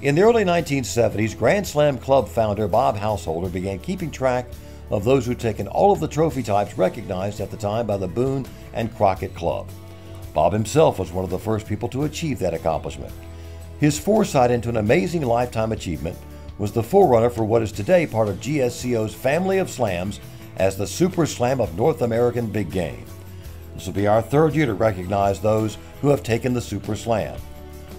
In the early 1970s, Grand Slam Club founder Bob Householder began keeping track of those who'd taken all of the trophy types recognized at the time by the Boone and Crockett Club. Bob himself was one of the first people to achieve that accomplishment. His foresight into an amazing lifetime achievement was the forerunner for what is today part of GSCO's family of slams as the Super Slam of North American Big Game. This will be our third year to recognize those who have taken the Super Slam.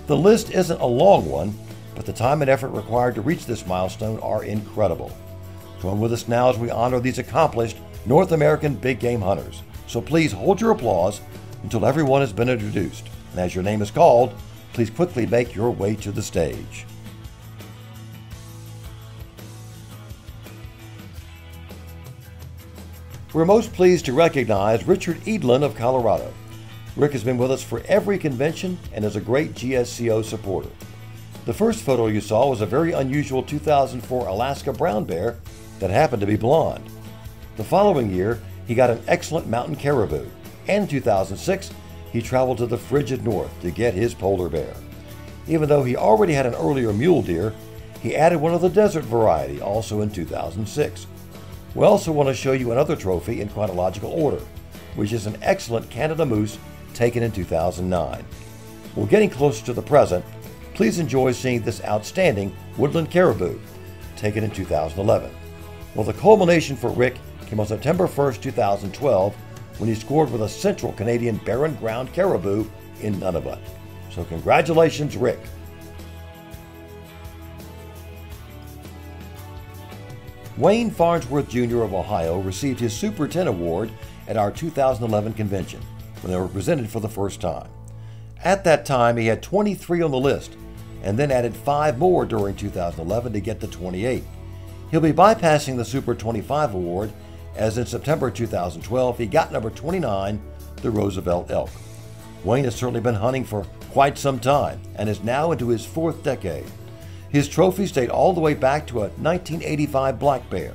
The list isn't a long one, but the time and effort required to reach this milestone are incredible. Join with us now as we honor these accomplished North American big game hunters. So please hold your applause until everyone has been introduced. And as your name is called, please quickly make your way to the stage. We're most pleased to recognize Richard Edlin of Colorado. Rick has been with us for every convention and is a great GSCO supporter. The first photo you saw was a very unusual 2004 Alaska brown bear that happened to be blonde. The following year, he got an excellent mountain caribou, and in 2006, he traveled to the frigid north to get his polar bear. Even though he already had an earlier mule deer, he added one of the desert variety also in 2006. We also want to show you another trophy in chronological order, which is an excellent Canada moose taken in 2009. We're getting closer to the present. Please enjoy seeing this outstanding woodland caribou taken in 2011. Well, the culmination for Rick came on September 1st, 2012, when he scored with a central Canadian barren ground caribou in Nunavut. So congratulations, Rick. Wayne Farnsworth Jr. of Ohio received his Super 10 award at our 2011 convention when they were presented for the first time. At that time, he had 23 on the list and then added 5 more during 2011 to get to 28. He'll be bypassing the Super 25 award as in September 2012 he got number 29, the Roosevelt elk. Wayne has certainly been hunting for quite some time and is now into his 4th decade. His trophies date all the way back to a 1985 black bear,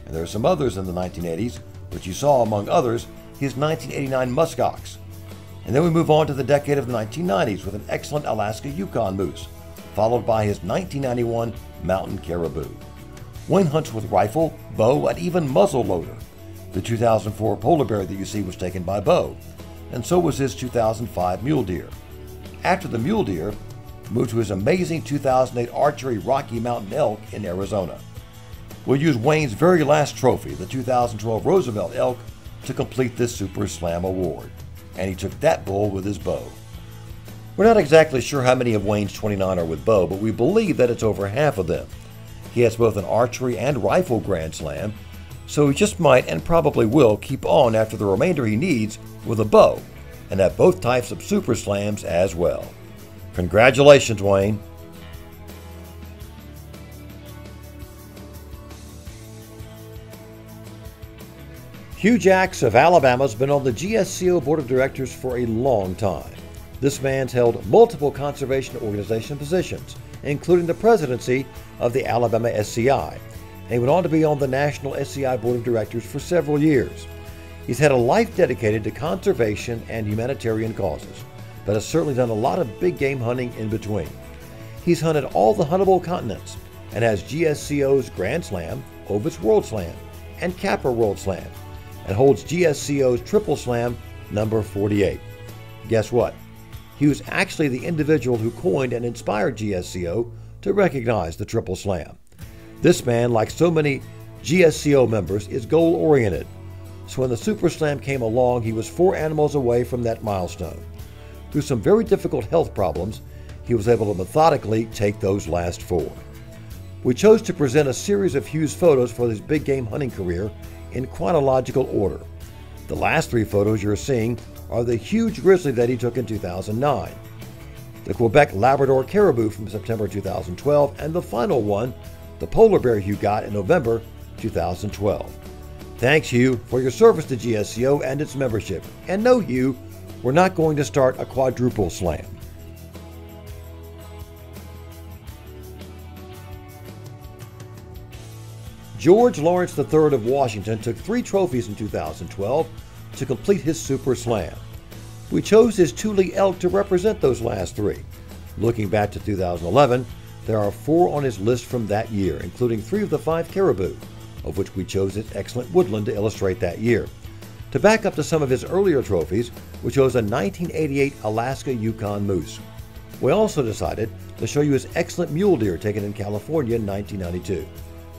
and there are some others in the 1980s, but you saw among others his 1989 muskox. And then we move on to the decade of the 1990s with an excellent Alaska Yukon moose, followed by his 1991 mountain caribou. Wayne hunts with rifle, bow, and even muzzle loader. The 2004 polar bear that you see was taken by Bo, and so was his 2005 mule deer. After the mule deer, moved to his amazing 2008 archery Rocky Mountain elk in Arizona. We'll use Wayne's very last trophy, the 2012 Roosevelt elk, to complete this Super Slam award, and he took that bull with his bow. We're not exactly sure how many of Wayne's 29 are with bow, but we believe that it's over half of them. He has both an archery and rifle Grand Slam, so he just might and probably will keep on after the remainder he needs with a bow, and have both types of Super Slams as well. Congratulations, Wayne. Hugh Jacks of Alabama has been on the GSCO Board of Directors for a long time. This man's held multiple conservation organization positions, including the presidency of the Alabama SCI, and he went on to be on the National SCI Board of Directors for several years. He's had a life dedicated to conservation and humanitarian causes, but has certainly done a lot of big game hunting in between. He's hunted all the huntable continents and has GSCO's Grand Slam, Ovitz World Slam, and Capra World Slam, and holds GSCO's Triple Slam number 48. Guess what? He was actually the individual who coined and inspired GSCO to recognize the Triple Slam. This man, like so many GSCO members, is goal-oriented. So when the Super Slam came along, he was 4 animals away from that milestone. Through some very difficult health problems, he was able to methodically take those last 4. We chose to present a series of Hugh's photos for his big game hunting career in chronological order. The last 3 photos you're seeing are the huge grizzly that he took in 2009, the Quebec Labrador caribou from September 2012, and the final one, the polar bear Hugh got in November 2012. Thanks, Hugh, for your service to GSCO and its membership. And no, Hugh, we're not going to start a quadruple slam. George Lawrence III of Washington took 3 trophies in 2012 to complete his Super Slam. We chose his Tule elk to represent those last 3. Looking back to 2011, There are 4 on his list from that year, including 3 of the 5 Caribou, of which we chose his excellent Woodland to illustrate that year. To back up to some of his earlier trophies, we chose a 1988 Alaska Yukon Moose. We also decided to show you his excellent mule deer taken in California in 1992.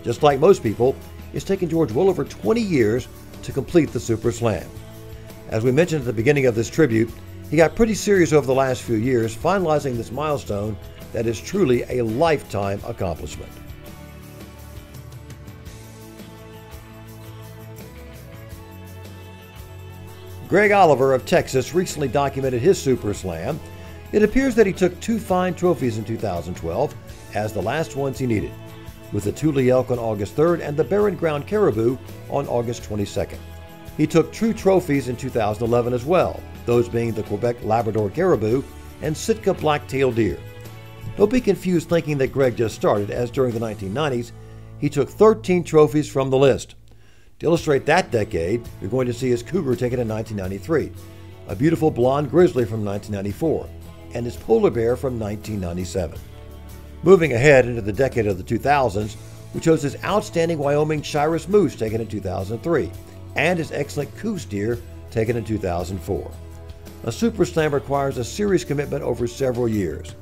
Just like most people, it's taken George well over 20 years to complete the Super Slam. As we mentioned at the beginning of this tribute, he got pretty serious over the last few years, finalizing this milestone that is truly a lifetime accomplishment. Greg Oliver of Texas recently documented his Super Slam. It appears that he took 2 fine trophies in 2012 as the last ones he needed, with the Tule elk on August 3rd and the Barren Ground Caribou on August 22nd. He took true trophies in 2011 as well, those being the Quebec Labrador Caribou and Sitka Black-tailed Deer. Don't be confused thinking that Greg just started, as during the 1990s, he took 13 trophies from the list. To illustrate that decade, you're going to see his cougar taken in 1993, a beautiful blonde grizzly from 1994, and his polar bear from 1997. Moving ahead into the decade of the 2000s, we chose his outstanding Wyoming Shiras Moose taken in 2003, and his excellent Coues deer taken in 2004. A Super Slam requires a serious commitment over several years.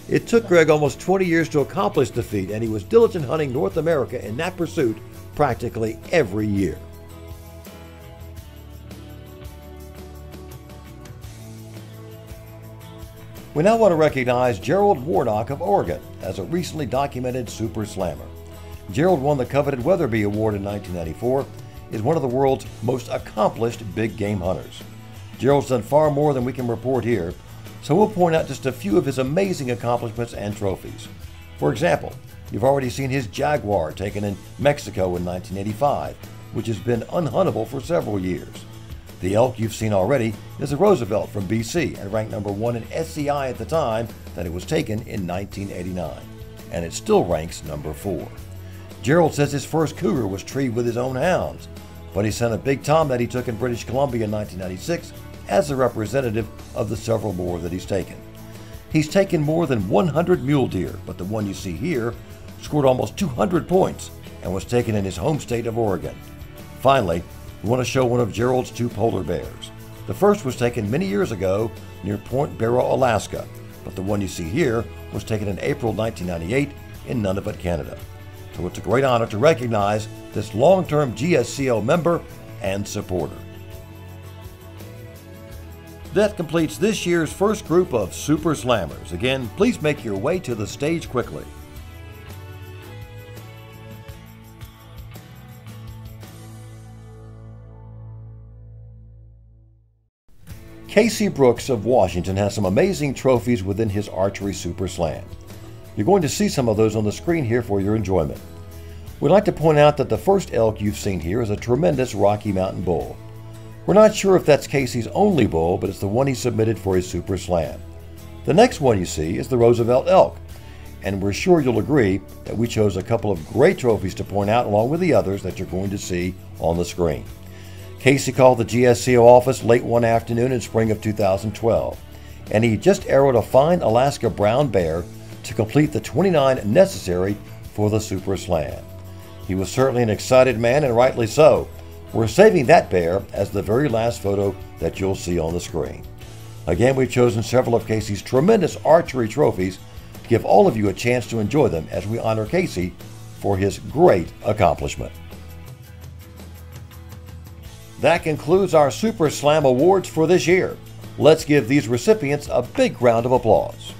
It took Greg almost 20 years to accomplish the feat, and he was diligent hunting North America in that pursuit practically every year. We now want to recognize Gerald Warnock of Oregon as a recently documented Super Slammer. Gerald won the coveted Weatherby Award in 1994, is one of the world's most accomplished big game hunters. Gerald's done far more than we can report here, so we'll point out just a few of his amazing accomplishments and trophies. For example, you've already seen his Jaguar taken in Mexico in 1985, which has been unhuntable for several years. The elk you've seen already is a Roosevelt from BC and ranked number 1 in SCI at the time that it was taken in 1989, and it still ranks number 4. Gerald says his first cougar was treed with his own hounds, but he sent a big tom that he took in British Columbia in 1996 as a representative of the several more that he's taken. He's taken more than 100 mule deer, but the one you see here scored almost 200 points and was taken in his home state of Oregon. Finally, we want to show one of Gerald's 2 polar bears. The first was taken many years ago near Point Barrow, Alaska, but the one you see here was taken in April 1998 in Nunavut, Canada. So it's a great honor to recognize this long-term GSCO member and supporter. That completes this year's first group of Super Slammers. Again, please make your way to the stage quickly. Casey Brooks of Washington has some amazing trophies within his archery Super Slam. You're going to see some of those on the screen here for your enjoyment. We'd like to point out that the first elk you've seen here is a tremendous Rocky Mountain bull. We're not sure if that's Casey's only bull, but it's the one he submitted for his Super Slam. The next one you see is the Roosevelt elk, and we're sure you'll agree that we chose a couple of great trophies to point out along with the others that you're going to see on the screen. Casey called the GSCO office late one afternoon in spring of 2012, and he just arrowed a fine Alaska brown bear to complete the 29 necessary for the Super Slam. He was certainly an excited man, and rightly so. We're saving that bear as the very last photo that you'll see on the screen. Again, we've chosen several of Casey's tremendous archery trophies to give all of you a chance to enjoy them as we honor Casey for his great accomplishment. That concludes our Super Slam Awards for this year. Let's give these recipients a big round of applause.